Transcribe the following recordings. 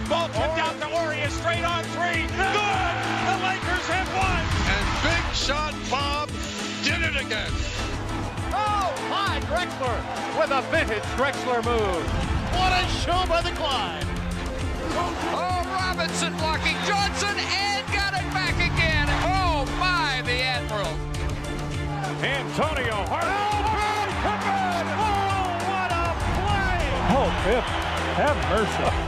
Ball tipped out to Ori, straight on three. Good! The Lakers have won! And Big Shot Bob did it again. Oh, my Drexler with a vintage Drexler move. What a show by the Clyde. Oh, Robinson blocking Johnson and got it back again. Oh, my, the Admiral. Antonio Hart. Oh, what a play. Oh, Pip, have mercy.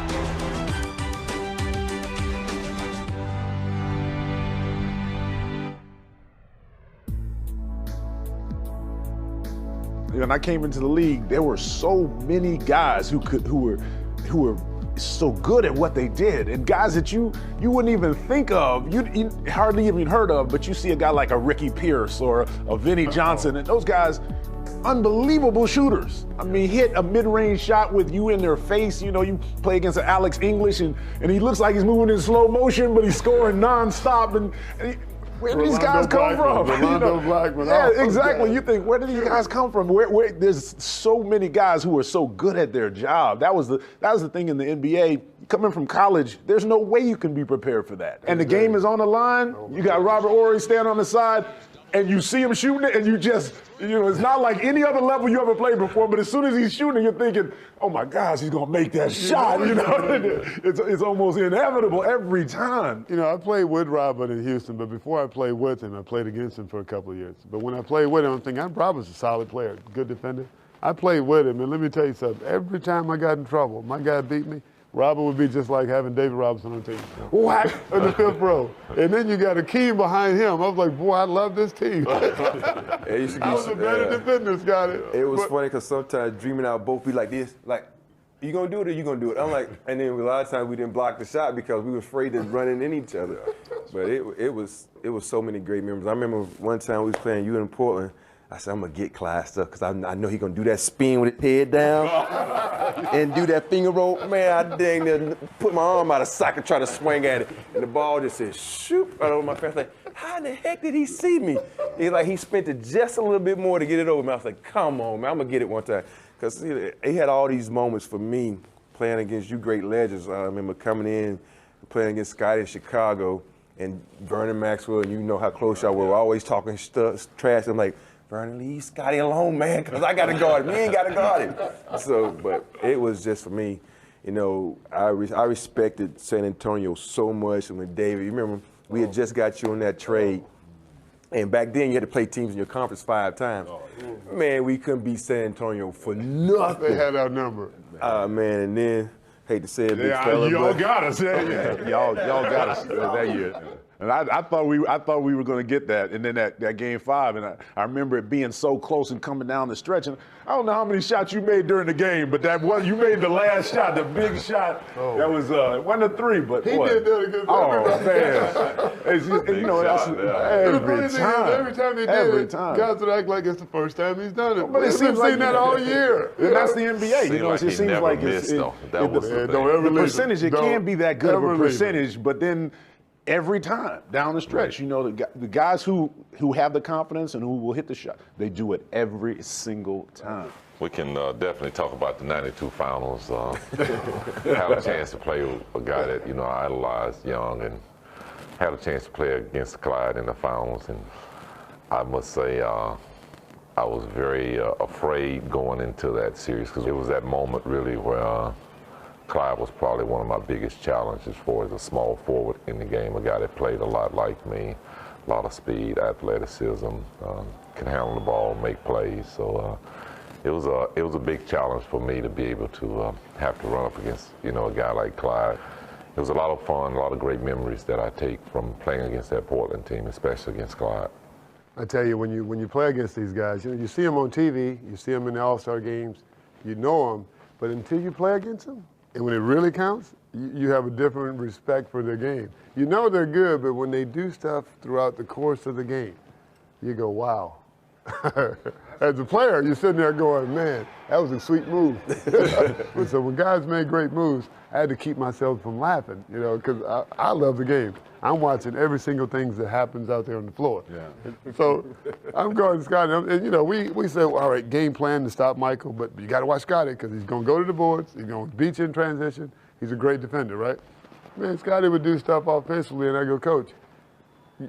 When I came into the league, there were so many guys who were so good at what they did, and guys that you wouldn't even think of, you hardly even heard of, but you see a guy like a Ricky Pierce or a Vinnie Johnson, and those guys, unbelievable shooters. I mean, hit a mid-range shot with you in their face. You know, you play against Alex English, and he looks like he's moving in slow motion, but he's scoring nonstop. Where do these guys come from? Blackman. Yeah, exactly. You think, where do these guys come from? Where there's so many guys who are so good at their job. That was the thing in the NBA. Coming from college, there's no way you can be prepared for that. And the game is on the line. You got Robert Horry standing on the side, and you see him shooting it, and you just, it's not like any other level you ever played before, but as soon as he's shooting, you're thinking, oh my gosh, he's gonna make that shot, It's almost inevitable every time. I played with Robert in Houston, but before I played with him, I played against him for a couple of years. But when I played with him, I'm thinking, Robert's a solid player, good defender. I played with him, and let me tell you something, every time I got in trouble, my guy beat me, Robert would be just like having David Robinson on the team. What? In the fifth row. And then you got Akeem behind him. I was like, boy, I love this team. It used to be, I was a better defender, Scotty. It was funny because sometimes dreaming out both be like this, like, you gonna do it or you gonna do it? I'm like, and then a lot of times we didn't block the shot because we were afraid of running in each other. But it was so many great memories. I remember one time we was playing you in Portland. I said, I'm gonna get Clyde stuff because I know he gonna do that spin with his head down and do that finger roll. Man, I dang near put my arm out of socket, try to swing at it, and the ball just said shoot right over my face. Like, how in the heck did he see me? He spent it just a little bit more to get it over me. I was like, come on, man, I'm gonna get it one time. Because he had all these moments for me playing against you great legends. I remember coming in, playing against Scotty in Chicago, and Vernon Maxwell, and you know how close y'all were, always talking trash. I'm like, Vernon, leave Scotty alone, man, because I got to guard him. You ain't got to guard him. So, but it was just for me, I respected San Antonio so much. And with David, you remember, we had just got you on that trade. And back then, you had to play teams in your conference 5 times. Man, we couldn't beat San Antonio for nothing. They had our number. Man, and then, hate to say it, big fella, y'all got us. Y'all got us that year. And I thought we were going to get that, and then that game 5, and I remember it being so close and coming down the stretch. And I don't know how many shots you made during the game, but you made the last shot, the big shot. That was it wasn't a 3, but he did that against everybody. Every time he did it, guys would act like it's the first time he's done it. But it seems like seen that all year. And that's the NBA. It seems like the percentage. It can't be that good of a percentage, but then. Every time down the stretch, the guys who have the confidence and who will hit the shot, they do it every single time. We can definitely talk about the '92 finals. Have a chance to play with a guy that I idolized young, and had a chance to play against Clyde in the finals. And I must say, I was very afraid going into that series because it was that moment really where. Clyde was probably one of my biggest challenges for as a small forward in the game, a guy that played a lot like me, a lot of speed, athleticism, can handle the ball, make plays. So it was a big challenge for me to be able to have to run up against a guy like Clyde. It was a lot of fun, a lot of great memories that I take from playing against that Portland team, especially against Clyde. I tell you, when you play against these guys, you see them on TV, you see them in the All-Star games, you know them, but until you play against them, and when it really counts, you have a different respect for their game. You know they're good, but when they do stuff throughout the course of the game, you go, wow. As a player, you're sitting there going, man, that was a sweet move. So when guys made great moves, I had to keep myself from laughing, because I love the game. I'm watching every single thing that happens out there on the floor. Yeah. So I'm going to Scotty, and we said, well, all right, game plan to stop Michael, but you got to watch Scotty because he's going to go to the boards, he's going to beat you in transition, He's a great defender, right? Man, Scotty would do stuff offensively, and I go, Coach,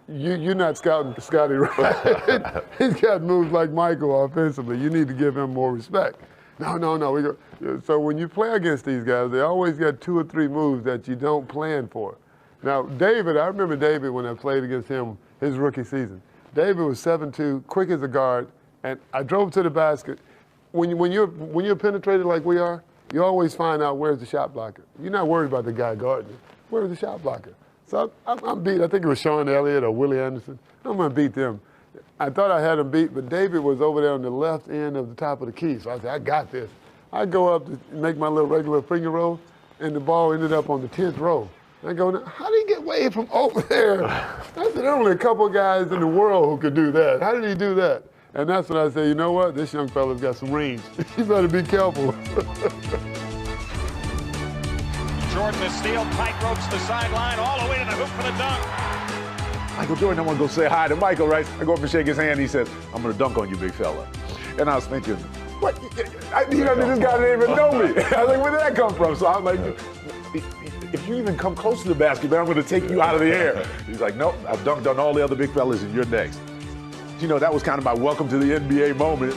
you're not scouting Scotty right. He's got moves like Michael offensively. You need to give him more respect. No. We go. So when you play against these guys, they always got 2 or 3 moves that you don't plan for. Now, David, I remember David when I played against him his rookie season. David was 7'2", quick as a guard, and I drove to the basket. When you're penetrated like we are, you always find out where's the shot blocker. You're not worried about the guy guarding you. Where's the shot blocker? So I'm beat. I think it was Sean Elliott or Willie Anderson. I'm going to beat them. I thought I had him beat, but David was over there on the left end of the top of the key. So I said, I got this. I go up to make my little regular finger roll, and the ball ended up on the 10th row. I go, how did he get way from over there? I said, there are only a couple of guys in the world who could do that. How did he do that? And that's when I say, you know what? This young fella's got some range. You better be careful. Jordan the steal, tight ropes the sideline, all the way to the hoop for the dunk. Michael Jordan, I want to go say hi to Michael, right? I go up and shake his hand. He says, I'm going to dunk on you, big fella. And I was thinking, what? You know, this guy didn't even know me. I was like, where did that come from? So I'm like, if you even come close to the basket, man, I'm going to take you out of the air. He's like, nope, I've dunked on all the other big fellas and you're next. You know, that was kind of my welcome to the NBA moment.